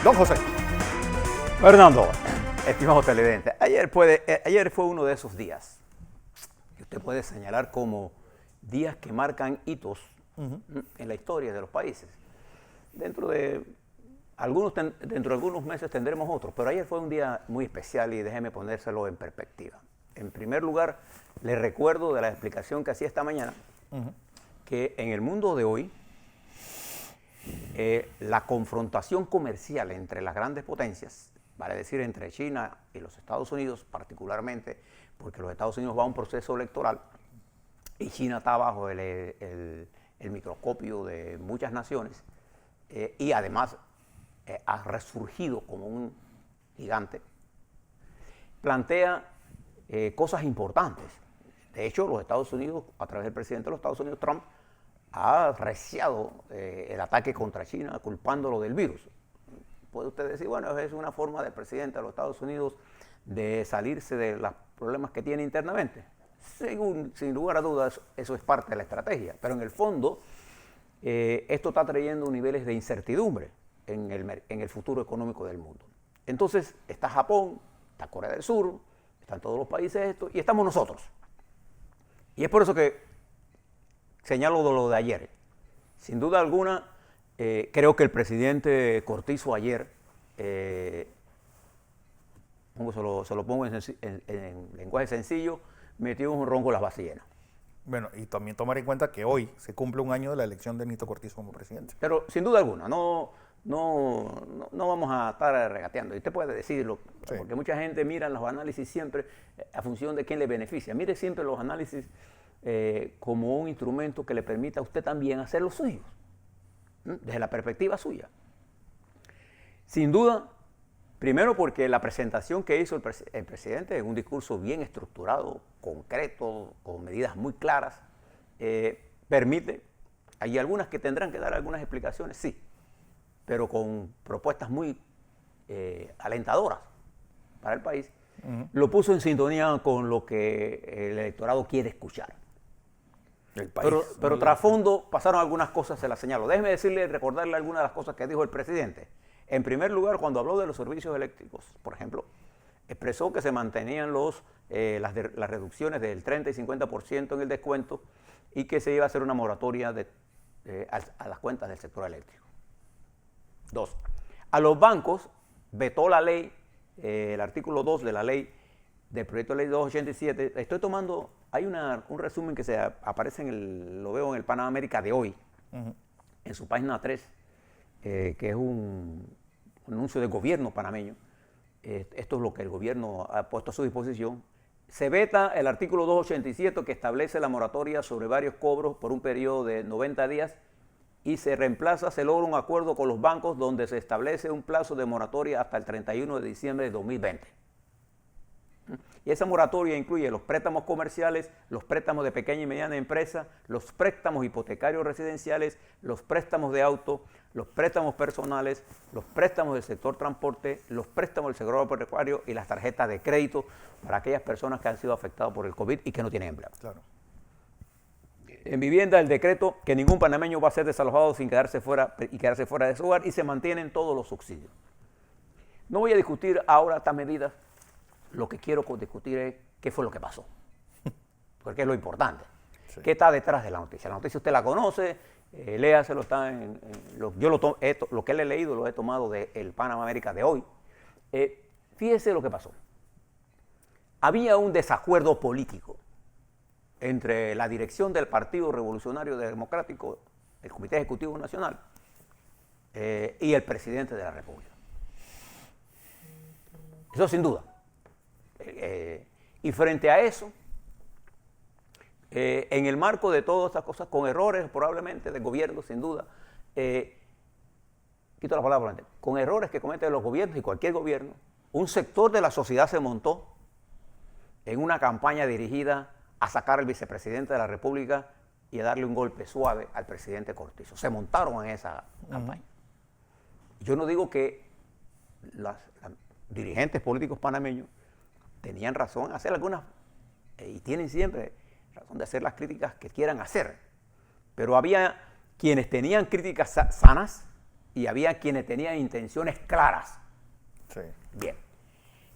Don José. Fernando, estimado televidente, ayer fue uno de esos días que usted puede señalar como días que marcan hitos en la historia de los países. Dentro de algunos meses tendremos otros, pero ayer fue un día muy especial y déjeme ponérselo en perspectiva. En primer lugar, le recuerdo de la explicación que hacía esta mañana, que en el mundo de hoy, la confrontación comercial entre las grandes potencias, vale decir entre China y los Estados Unidos particularmente, porque los Estados Unidos va a un proceso electoral y China está bajo el microscopio de muchas naciones y además ha resurgido como un gigante, plantea cosas importantes. De hecho, los Estados Unidos, a través del presidente de los Estados Unidos, Trump, ha arreciado el ataque contra China culpándolo del virus. Puede usted decir, bueno, es una forma del presidente de los Estados Unidos de salirse de los problemas que tiene internamente. Sin lugar a dudas, eso es parte de la estrategia. Pero en el fondo, esto está trayendo niveles de incertidumbre en el futuro económico del mundo. Entonces, está Japón, está Corea del Sur, están todos los países estos, y estamos nosotros. Y es por eso que señalo lo de ayer. Sin duda alguna, creo que el presidente Cortizo ayer, se lo pongo en lenguaje sencillo, metió un ronco las bases llenas. Bueno, y también tomar en cuenta que hoy se cumple un año de la elección de Nito Cortizo como presidente. Pero sin duda alguna, no vamos a estar regateando. Y usted puede decirlo, sí, porque mucha gente mira los análisis siempre a función de quién le beneficia. Mire siempre los análisis como un instrumento que le permita a usted también hacer lo suyo, desde la perspectiva suya. Sin duda, primero porque la presentación que hizo el presidente es un discurso bien estructurado, concreto, con medidas muy claras, permite, hay algunas que tendrán que dar algunas explicaciones, sí, pero con propuestas muy alentadoras para el país, lo puso en sintonía con lo que el electorado quiere escuchar. Pero tras fondo pasaron algunas cosas, se las señalo. Déjeme recordarle algunas de las cosas que dijo el presidente. En primer lugar, cuando habló de los servicios eléctricos, por ejemplo, expresó que se mantenían las reducciones del 30 y 50% en el descuento y que se iba a hacer una moratoria a las cuentas del sector eléctrico. 2. A los bancos vetó la ley, el artículo 2 de la ley, del proyecto de ley 287. Estoy tomando, hay un resumen que aparece lo veo en el Panamérica de hoy, en su página 3, que es un anuncio del gobierno panameño. Esto es lo que el gobierno ha puesto a su disposición. Se veta el artículo 287 que establece la moratoria sobre varios cobros por un periodo de 90 días y se logra un acuerdo con los bancos donde se establece un plazo de moratoria hasta el 31 de diciembre de 2020. Y esa moratoria incluye los préstamos comerciales, los préstamos de pequeña y mediana empresa, los préstamos hipotecarios residenciales, los préstamos de auto, los préstamos personales, los préstamos del sector transporte, los préstamos del sector agropecuario y las tarjetas de crédito para aquellas personas que han sido afectadas por el COVID y que no tienen empleo. Claro. En vivienda, el decreto que ningún panameño va a ser desalojado sin quedarse fuera de su hogar y se mantienen todos los subsidios. No voy a discutir ahora estas medidas. Lo que quiero discutir es qué fue lo que pasó, porque es lo importante. Sí. ¿Qué está detrás de la noticia? La noticia usted la conoce, léaselo, lo que le he leído lo he tomado del Panamérica de hoy. Fíjese lo que pasó. Había un desacuerdo político entre la dirección del Partido Revolucionario Democrático, el Comité Ejecutivo Nacional, y el presidente de la República. Eso sin duda. Y frente a eso, en el marco de todas estas cosas, con errores probablemente del gobierno, sin duda, quito la palabra, con errores que cometen los gobiernos y cualquier gobierno, un sector de la sociedad se montó en una campaña dirigida a sacar al vicepresidente de la República y a darle un golpe suave al presidente Cortizo. Se montaron en esa campaña. Yo no digo que los dirigentes políticos panameños tenían razón en hacer algunas, y tienen siempre razón de hacer las críticas que quieran hacer, pero había quienes tenían críticas sanas y había quienes tenían intenciones claras. Sí. Bien.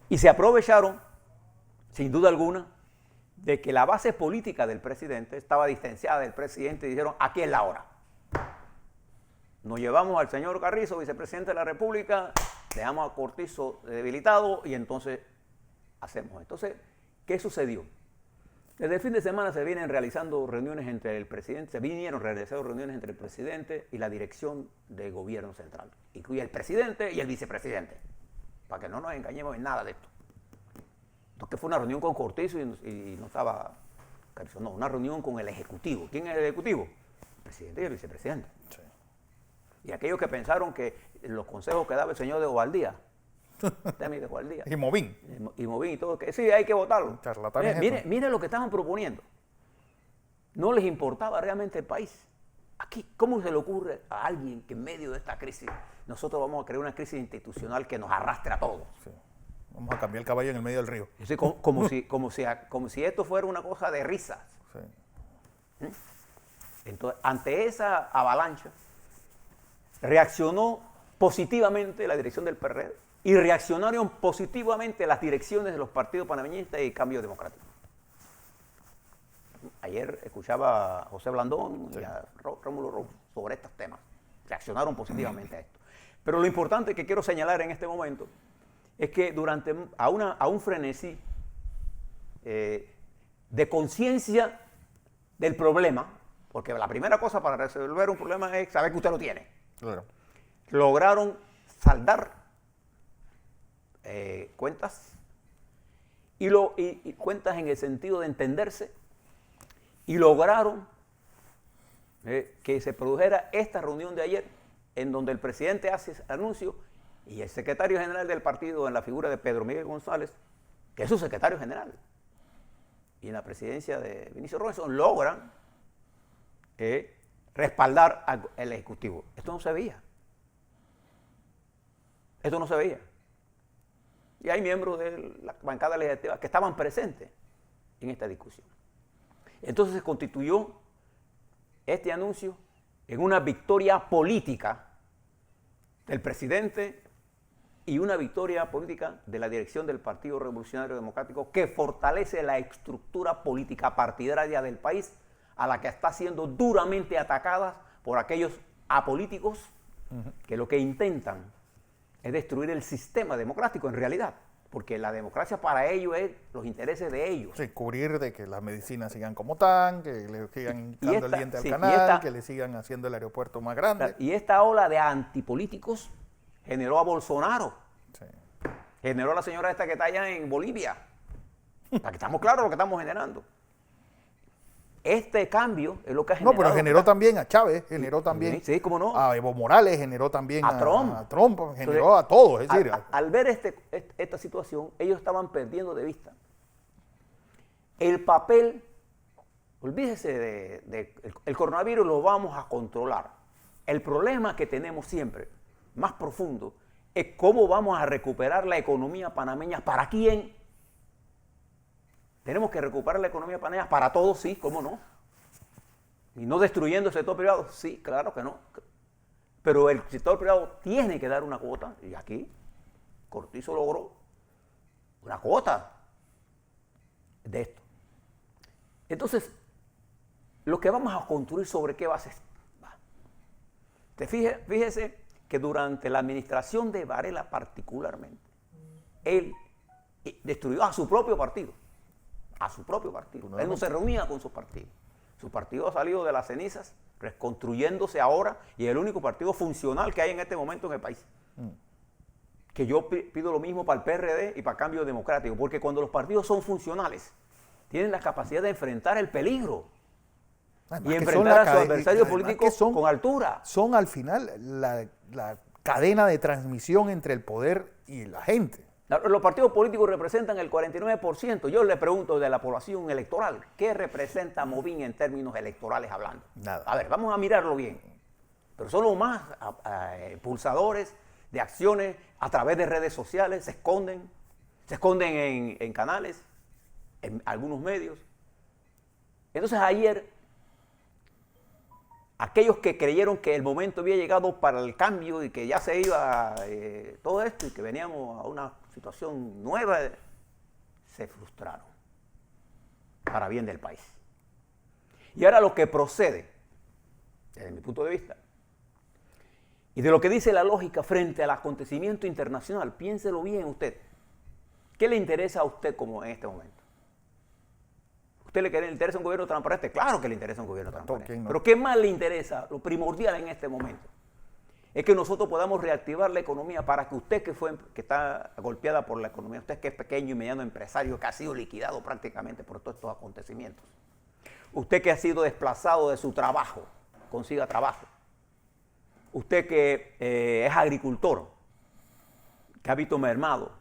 Y se aprovecharon, sin duda alguna, de que la base política del presidente estaba distanciada del presidente y dijeron, aquí es la hora. Nos llevamos al señor Carrizo, vicepresidente de la República, dejamos a Cortizo debilitado y entonces hacemos. Entonces, ¿qué sucedió? Desde el fin de semana se vienen realizando reuniones entre el presidente, se vinieron realizando reuniones entre el presidente y la dirección del gobierno central. Incluye el presidente y el vicepresidente, para que no nos engañemos en nada de esto. Entonces fue una reunión con Cortizo y no estaba Carrizo, no, una reunión con el Ejecutivo. ¿Quién es el Ejecutivo? El presidente y el vicepresidente. Sí. Y aquellos que pensaron que los consejos que daba el señor de Ovaldía, de Ovaldía, Y Movín. y Movín y todo, que sí, hay que votarlo. Mire lo que estaban proponiendo. No les importaba realmente el país. Aquí, ¿cómo se le ocurre a alguien que en medio de esta crisis nosotros vamos a crear una crisis institucional que nos arrastre a todos? Sí. Vamos a cambiar el caballo en el medio del río. Sí, como si esto fuera una cosa de risas. Sí. Entonces, ante esa avalancha, reaccionó positivamente la dirección del PRD y reaccionaron positivamente las direcciones de los partidos panameñistas y Cambio Democrático. Ayer escuchaba a José Blandón y a Rómulo Rux sobre estos temas. Reaccionaron positivamente a esto. Pero lo importante que quiero señalar en este momento es que a un frenesí de conciencia del problema, porque la primera cosa para resolver un problema es saber que usted lo tiene. Claro. Lograron saldar cuentas y cuentas en el sentido de entenderse y lograron que se produjera esta reunión de ayer en donde el presidente hace ese anuncio y el secretario general del partido en la figura de Pedro Miguel González, que es su secretario general, y en la presidencia de Vinicio Robinson logran respaldar al Ejecutivo. Esto no se veía. Esto no se veía. Y hay miembros de la bancada legislativa que estaban presentes en esta discusión. Entonces se constituyó este anuncio en una victoria política del presidente y una victoria política de la dirección del Partido Revolucionario Democrático que fortalece la estructura política partidaria del país a la que está siendo duramente atacada por aquellos apolíticos que lo que intentan es destruir el sistema democrático en realidad, porque la democracia para ellos es los intereses de ellos. Sí, cubrir de que las medicinas sigan como están, que le sigan dando el diente al canal, que le sigan haciendo el aeropuerto más grande. Y esta ola de antipolíticos generó a Bolsonaro, sí, generó a la señora esta que está allá en Bolivia, para que estamos claros de lo que estamos generando. Este cambio es lo que ha generado. No, pero generó también a Chávez, generó también sí, ¿cómo no? a Evo Morales, generó también a Trump. A Trump, generó a todos. Es decir, al ver esta situación, ellos estaban perdiendo de vista el papel. Olvídese el coronavirus, lo vamos a controlar. El problema que tenemos siempre, más profundo, es cómo vamos a recuperar la economía panameña. ¿Para quién? Tenemos que recuperar la economía panameña para todos, sí, ¿cómo no? Y no destruyendo el sector privado, sí, claro que no. Pero el sector privado tiene que dar una cuota, y aquí Cortizo logró una cuota de esto. Entonces, lo que vamos a construir sobre qué base va. Fíjese que durante la administración de Varela particularmente, él destruyó a su propio partido. A su propio partido. Él no se reunía con sus partidos. Su partido ha salido de las cenizas, reconstruyéndose ahora, y es el único partido funcional que hay en este momento en el país. Que yo pido lo mismo para el PRD y para Cambio Democrático, porque cuando los partidos son funcionales, tienen la capacidad de enfrentar el peligro. Y enfrentar a sus adversarios políticos con altura. Son al final la cadena de transmisión entre el poder y la gente. Los partidos políticos representan el 49%. Yo le pregunto de la población electoral, ¿qué representa Movín en términos electorales hablando? Nada. A ver, vamos a mirarlo bien. Pero son los más impulsadores de acciones a través de redes sociales, se esconden en canales, en algunos medios. Entonces ayer aquellos que creyeron que el momento había llegado para el cambio y que ya se iba todo esto y que veníamos a una situación nueva, se frustraron para bien del país. Y ahora lo que procede, desde mi punto de vista, y de lo que dice la lógica frente al acontecimiento internacional, piénselo bien usted. ¿Qué le interesa a usted como en este momento? ¿Usted le interesa un gobierno transparente? Claro que le interesa un gobierno transparente. No. Pero ¿qué más le interesa? Lo primordial en este momento es que nosotros podamos reactivar la economía para que usted que está golpeada por la economía, usted que es pequeño y mediano empresario, que ha sido liquidado prácticamente por todos estos acontecimientos, usted que ha sido desplazado de su trabajo, consiga trabajo. Usted que es agricultor, que ha visto mermado,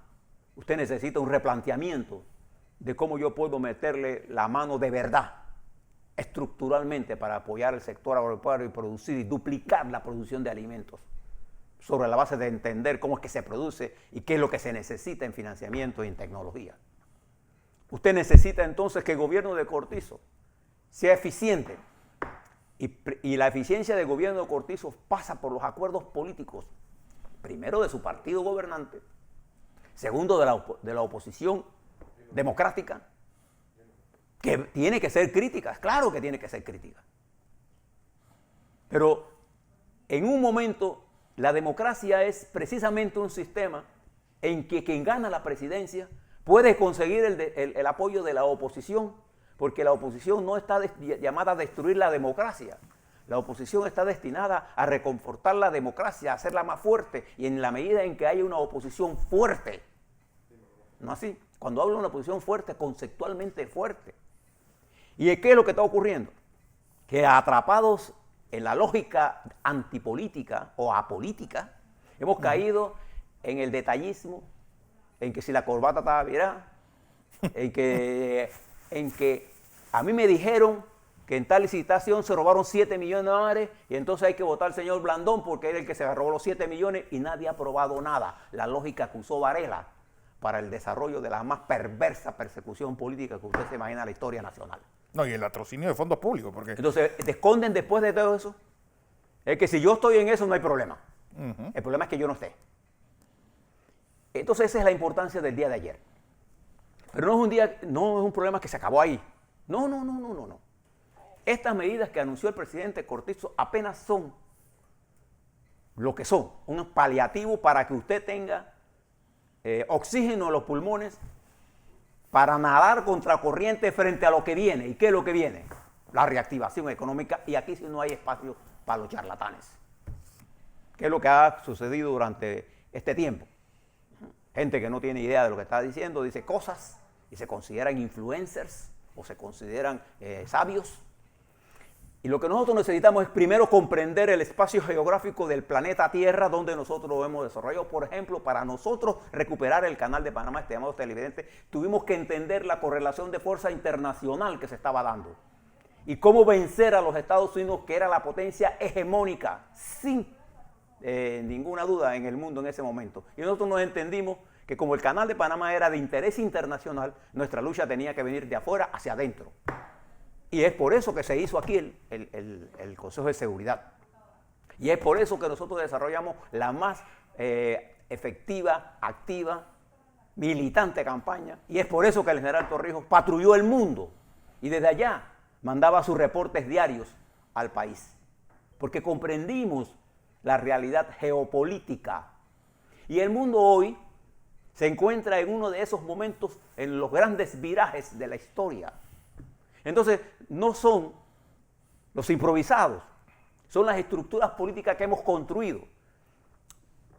usted necesita un replanteamiento de cómo yo puedo meterle la mano de verdad, estructuralmente, para apoyar el sector agropecuario y producir y duplicar la producción de alimentos, sobre la base de entender cómo es que se produce y qué es lo que se necesita en financiamiento y en tecnología. Usted necesita entonces que el gobierno de Cortizo sea eficiente. Y la eficiencia del gobierno de Cortizo pasa por los acuerdos políticos, primero de su partido gobernante, segundo de la oposición democrática, que tiene que ser crítica, claro que tiene que ser crítica. Pero en un momento la democracia es precisamente un sistema en que quien gana la presidencia puede conseguir el apoyo de la oposición, porque la oposición no está llamada a destruir la democracia. La oposición está destinada a reconfortar la democracia, a hacerla más fuerte, y en la medida en que haya una oposición fuerte, no así, cuando hablo de una oposición fuerte, conceptualmente fuerte. ¿Y qué es lo que está ocurriendo? Que atrapados en la lógica antipolítica o apolítica, hemos caído en el detallismo, en que si la corbata estaba virada, en que a mí me dijeron que en tal licitación se robaron 7 millones de dólares y entonces hay que votar al señor Blandón porque era el que se robó los 7 millones y nadie ha probado nada. La lógica que usó Varela para el desarrollo de la más perversa persecución política que usted se imagina en la historia nacional. No, y el latrocinio de fondos públicos. Porque... Entonces, ¿te esconden después de todo eso? Es que si yo estoy en eso no hay problema. El problema es que yo no esté. Entonces, esa es la importancia del día de ayer. Pero no es un problema que se acabó ahí. No. Estas medidas que anunció el presidente Cortizo apenas son lo que son, un paliativo para que usted tenga oxígeno en los pulmones para nadar contracorriente frente a lo que viene. ¿Y qué es lo que viene? La reactivación económica, y aquí sí no hay espacio para los charlatanes. ¿Qué es lo que ha sucedido durante este tiempo? Gente que no tiene idea de lo que está diciendo, dice cosas y se consideran influencers o se consideran sabios. Y lo que nosotros necesitamos es primero comprender el espacio geográfico del planeta Tierra donde nosotros lo hemos desarrollado. Por ejemplo, para nosotros recuperar el canal de Panamá, este llamado televidente, tuvimos que entender la correlación de fuerza internacional que se estaba dando y cómo vencer a los Estados Unidos, que era la potencia hegemónica, sin ninguna duda en el mundo en ese momento. Y nosotros nos entendimos que como el canal de Panamá era de interés internacional, nuestra lucha tenía que venir de afuera hacia adentro. Y es por eso que se hizo aquí el Consejo de Seguridad. Y es por eso que nosotros desarrollamos la más efectiva, activa, militante campaña. Y es por eso que el general Torrijos patrulló el mundo y desde allá mandaba sus reportes diarios al país. Porque comprendimos la realidad geopolítica. Y el mundo hoy se encuentra en uno de esos momentos, en los grandes virajes de la historia. Entonces, no son los improvisados, son las estructuras políticas que hemos construido.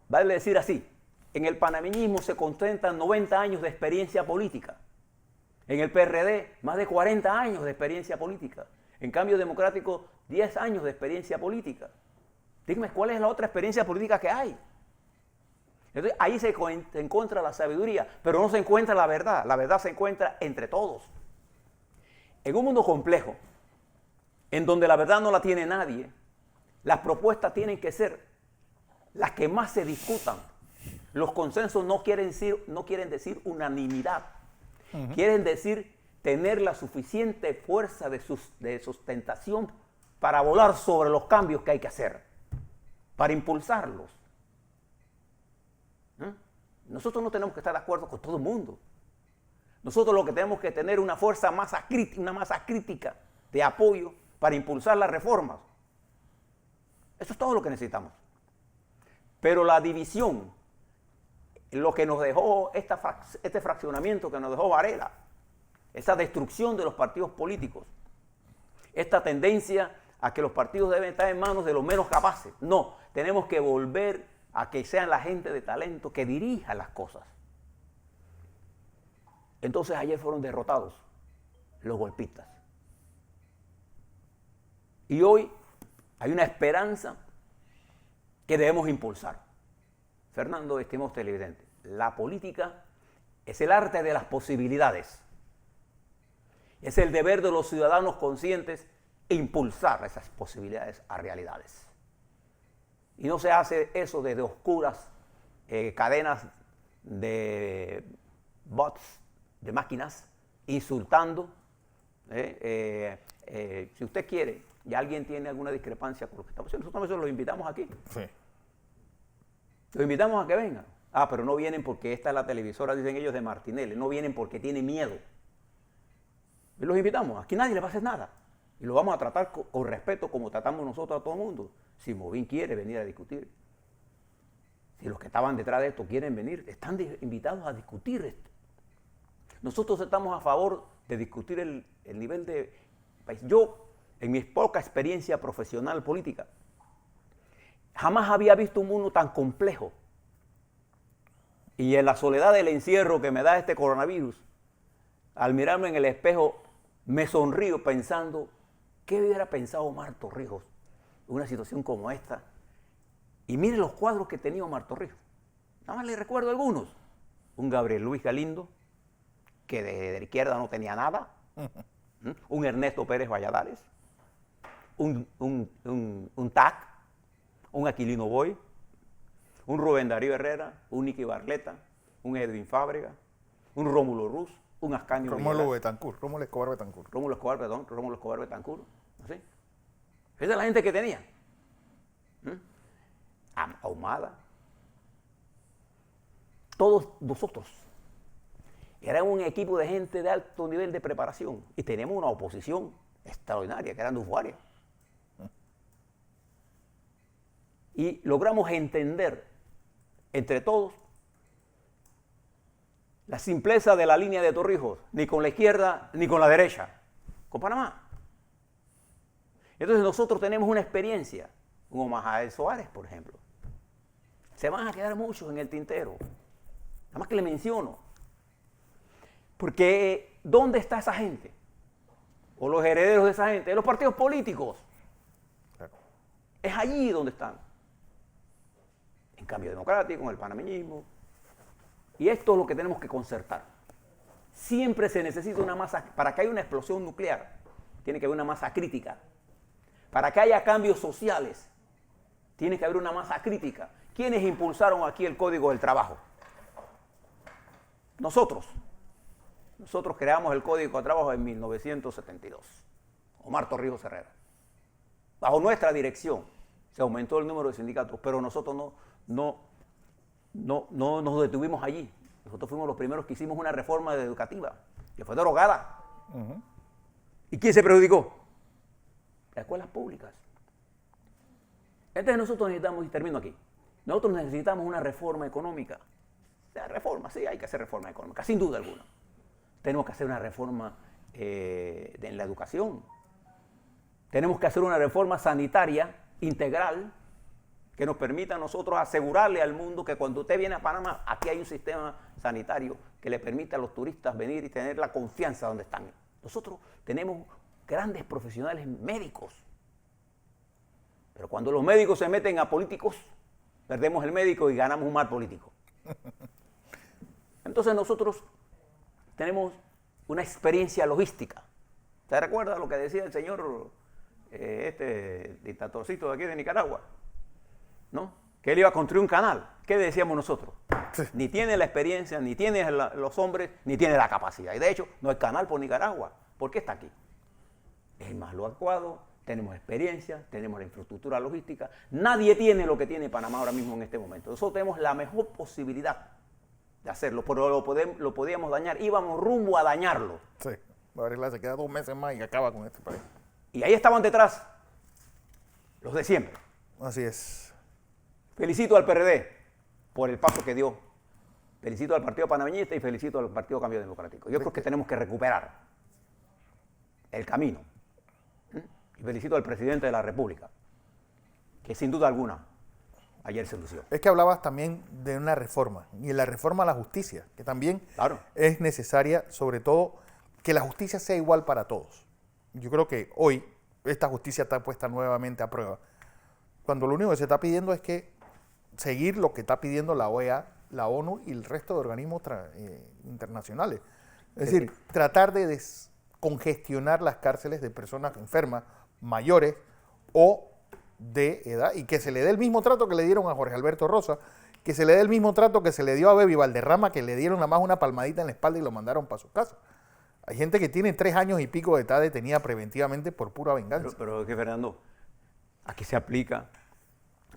Vale decir así, en el panameñismo se concentran 90 años de experiencia política. En el PRD, más de 40 años de experiencia política. En Cambio Democrático, 10 años de experiencia política. Dígame, ¿cuál es la otra experiencia política que hay? Entonces, ahí se encuentra la sabiduría, pero no se encuentra la verdad. La verdad se encuentra entre todos. En un mundo complejo, en donde la verdad no la tiene nadie, las propuestas tienen que ser las que más se discutan. Los consensos no quieren decir unanimidad. Quieren decir tener la suficiente fuerza de sustentación para volar sobre los cambios que hay que hacer, para impulsarlos. Nosotros no tenemos que estar de acuerdo con todo el mundo. Nosotros lo que tenemos que tener una masa crítica de apoyo para impulsar las reformas. Eso es todo lo que necesitamos. Pero la división, lo que nos dejó este fraccionamiento que nos dejó Varela, esa destrucción de los partidos políticos, esta tendencia a que los partidos deben estar en manos de los menos capaces. No, tenemos que volver a que sean la gente de talento que dirija las cosas. Entonces ayer fueron derrotados los golpistas. Y hoy hay una esperanza que debemos impulsar. Fernando, estimados televidentes, la política es el arte de las posibilidades. Es el deber de los ciudadanos conscientes impulsar esas posibilidades a realidades. Y no se hace eso desde oscuras cadenas de bots, de máquinas, insultando. Si usted quiere y alguien tiene alguna discrepancia con lo que estamos haciendo, nosotros los invitamos aquí. Sí. Los invitamos a que vengan. Ah, pero no vienen porque esta es la televisora, dicen ellos, de Martinelli. No vienen porque tienen miedo. Y los invitamos. Aquí nadie le va a hacer nada. Y lo vamos a tratar con respeto como tratamos nosotros a todo el mundo. Si Movín quiere venir a discutir, si los que estaban detrás de esto quieren venir, están invitados a discutir esto. Nosotros estamos a favor de discutir el nivel de país. Yo, en mi poca experiencia profesional política, jamás había visto un mundo tan complejo. Y en la soledad del encierro que me da este coronavirus, al mirarme en el espejo, me sonrío pensando, ¿qué hubiera pensado Omar Torrijos en una situación como esta? Y mire los cuadros que tenía Omar Torrijos. Nada más le recuerdo algunos. Un Gabriel Luis Galindo, que de la izquierda no tenía nada. Un Ernesto Pérez Valladares. Un TAC. Un Aquilino Boy. Un Rubén Darío Herrera. Un Nicky Barleta. Un Edwin Fábrega. Un Rómulo Ruz. Un Ascanio Rómulo Betancourt. Rómulo Escobar Betancourt. Rómulo Escobar Betancourt. ¿Sí? Esa es la gente que tenía. Ahumada. Todos nosotros. Era un equipo de gente de alto nivel de preparación. Y teníamos una oposición extraordinaria, que eran de usuarios. Y logramos entender entre todos la simpleza de la línea de Torrijos, ni con la izquierda ni con la derecha, con Panamá. Entonces nosotros tenemos una experiencia, un Omar Suárez, por ejemplo. Se van a quedar muchos en el tintero, nada más que le menciono. Porque ¿dónde está esa gente? O los herederos de esa gente, de los partidos políticos. Claro. Es allí donde están. En Cambio Democrático, en el panameñismo. Y esto es lo que tenemos que concertar. Siempre se necesita una masa, para que haya una explosión nuclear, tiene que haber una masa crítica. Para que haya cambios sociales, tiene que haber una masa crítica. ¿Quiénes impulsaron aquí el Código del Trabajo? Nosotros. Nosotros creamos el Código de Trabajo en 1972. Omar Torrijos Herrera. Bajo nuestra dirección se aumentó el número de sindicatos, pero nosotros no nos detuvimos allí. Nosotros fuimos los primeros que hicimos una reforma educativa, que fue derogada. ¿Y quién se perjudicó? Las escuelas públicas. Entonces nosotros necesitamos, y termino aquí, nosotros necesitamos una reforma económica. O sea, reforma, sí, hay que hacer reforma económica, sin duda alguna. Tenemos que hacer una reforma en la educación. Tenemos que hacer una reforma sanitaria integral que nos permita a nosotros asegurarle al mundo que cuando usted viene a Panamá, aquí hay un sistema sanitario que le permite a los turistas venir y tener la confianza donde están. Nosotros tenemos grandes profesionales médicos, pero cuando los médicos se meten a políticos, perdemos el médico y ganamos un mal político. Entonces nosotros tenemos una experiencia logística. ¿Se recuerda lo que decía el señor, este dictatorcito de aquí de Nicaragua? ¿No? Que él iba a construir un canal. ¿Qué decíamos nosotros? Sí. Ni tiene la experiencia, ni tiene los hombres, ni tiene la capacidad. Y de hecho, no hay canal por Nicaragua. ¿Por qué está aquí? Es más lo adecuado, tenemos experiencia, tenemos la infraestructura logística. Nadie tiene lo que tiene Panamá ahora mismo en este momento. Nosotros tenemos la mejor posibilidad de hacerlo, pero lo podíamos dañar. Íbamos rumbo a dañarlo. Sí, Varela se queda 2 meses más y acaba con este país. Y ahí estaban detrás los de siempre. Así es. Felicito al PRD por el paso que dio. Felicito al Partido Panameñista y felicito al Partido Cambio Democrático. Yo creo que tenemos que recuperar el camino. Y felicito al presidente de la República, que sin duda alguna ayer se lució. Es que hablabas también de una reforma, y en la reforma a la justicia, que también es necesaria, sobre todo, que la justicia sea igual para todos. Yo creo que hoy esta justicia está puesta nuevamente a prueba, cuando lo único que se está pidiendo es que seguir lo que está pidiendo la OEA, la ONU y el resto de organismos internacionales. Es decir, tratar de descongestionar las cárceles de personas enfermas, mayores o de edad, y que se le dé el mismo trato que le dieron a Jorge Alberto Rosa, que se le dé el mismo trato que se le dio a Baby Valderrama, que le dieron nada más una palmadita en la espalda y lo mandaron para su casa. Hay gente que tiene 3 años y pico de edad detenida preventivamente por pura venganza. Pero es que, Fernando, aquí se aplica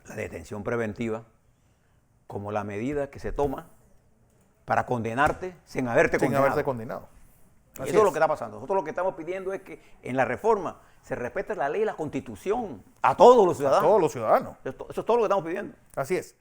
la detención preventiva como la medida que se toma para condenarte sin haberte condenado. Y eso es lo que está pasando. Nosotros lo que estamos pidiendo es que en la reforma se respete la ley y la Constitución a todos los ciudadanos. A todos los ciudadanos. Eso es todo lo que estamos pidiendo. Así es.